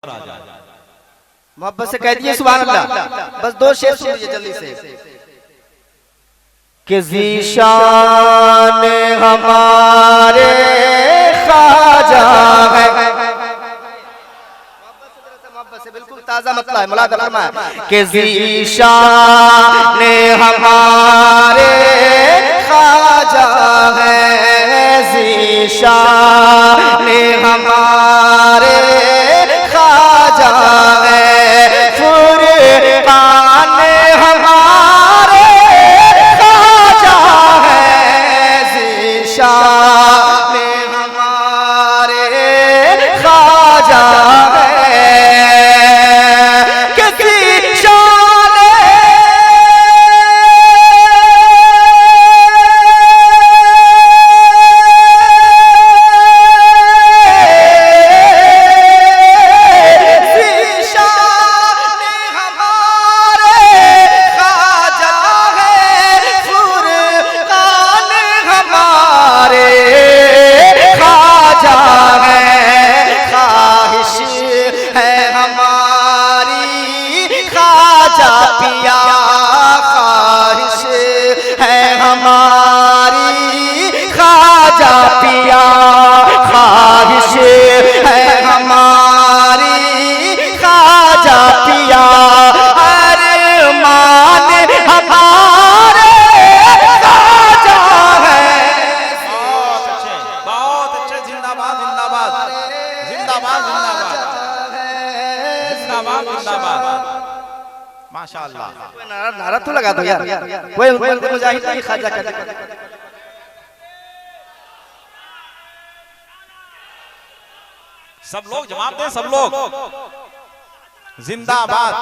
मोहब्बत से कह दिए सुभान अल्लाह। बस दो शेर सुन लीजिए जल्दी से। कि ज़ीशान हमारे ख्वाजा है, मोहब्बत से बिल्कुल ताजा मतला है, मुलादा फरमाए कि ज़ीशान हमारे ख्वाजा है, ज़ीशान हमारे ख्वाजा है, फुरकान हमारे ख्वाजा है, ज़ीशान हमारे ख्वाजा है। माशाअल्लाह, नारा तो लगा दो यार, कोई मुजाहिद नहीं ख्वाजा कहते। सब लोग जवाब दें, सब लोग जिंदाबाद।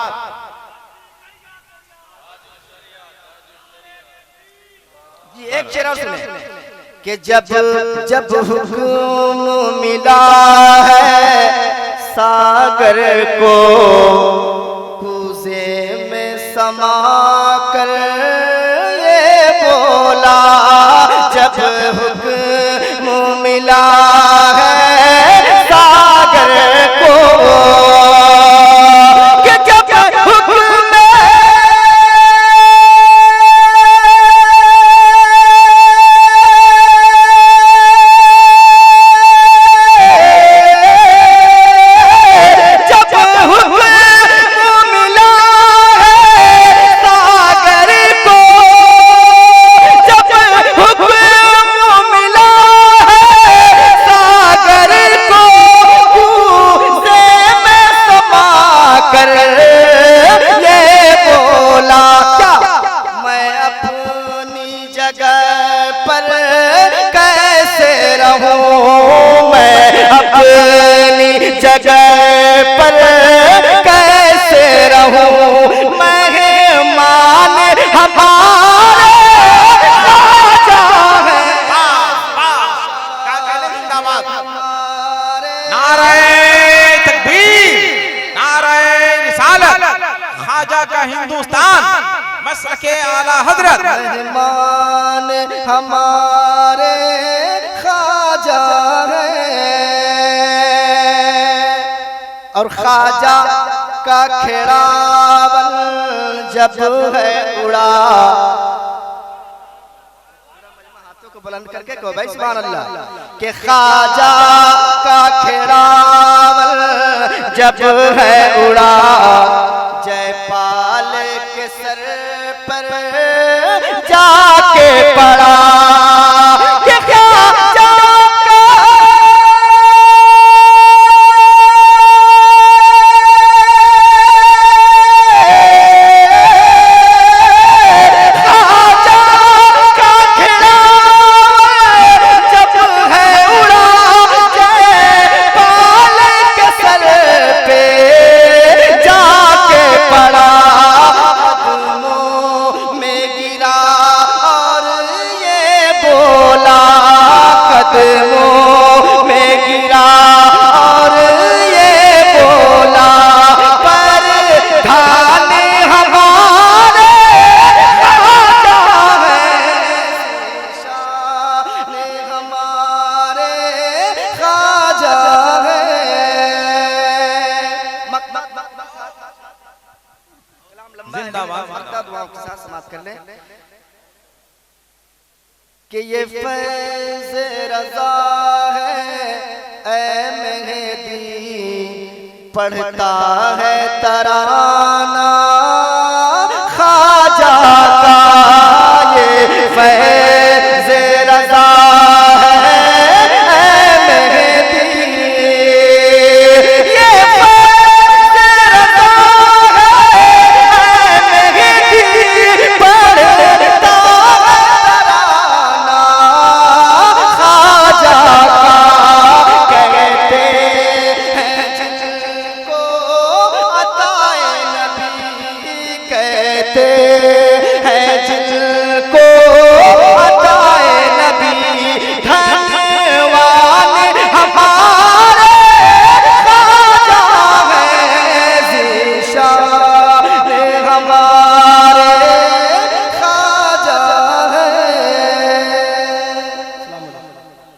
जी एक शेर और सुने कि जब जब हुक्म मिला है सागर को, कूज़े में समा कर ये बोला, जब हुक्म मिला है सागर को, कि जब हुक्म जगह पर कैसे रहूं, मेहमान हमारे ख्वाजा है। नारे तकबीर, नारे रिसालत, ख्वाजा का हिंदुस्तान, मसलके आला हजरत। मेहमान हमारे ख्वाजा है, और ख्वाजा का खिड़ावन जब है उड़ा, हाथों को बुलंद करके कहो भाई सुभान अल्लाह, कि ख्वाजा का खिड़ावन जब है उड़ा, जयपाल के सर पर जाके पड़ा, जिंदाबाद मर्दा दुआओं के साथ समाप्त कर लें कि ये फैज़ रज़ा है ऐ मेहदी पढ़ता है तराना ख्वाजा का ये फैज़ रज़ा है ऐ मेहदी ये फैज़ रज़ा है ऐ मेहदी पढ़ता है तराना ख्वाजा का कहते हैं जिनको अताए नबी कहते हैं जिनको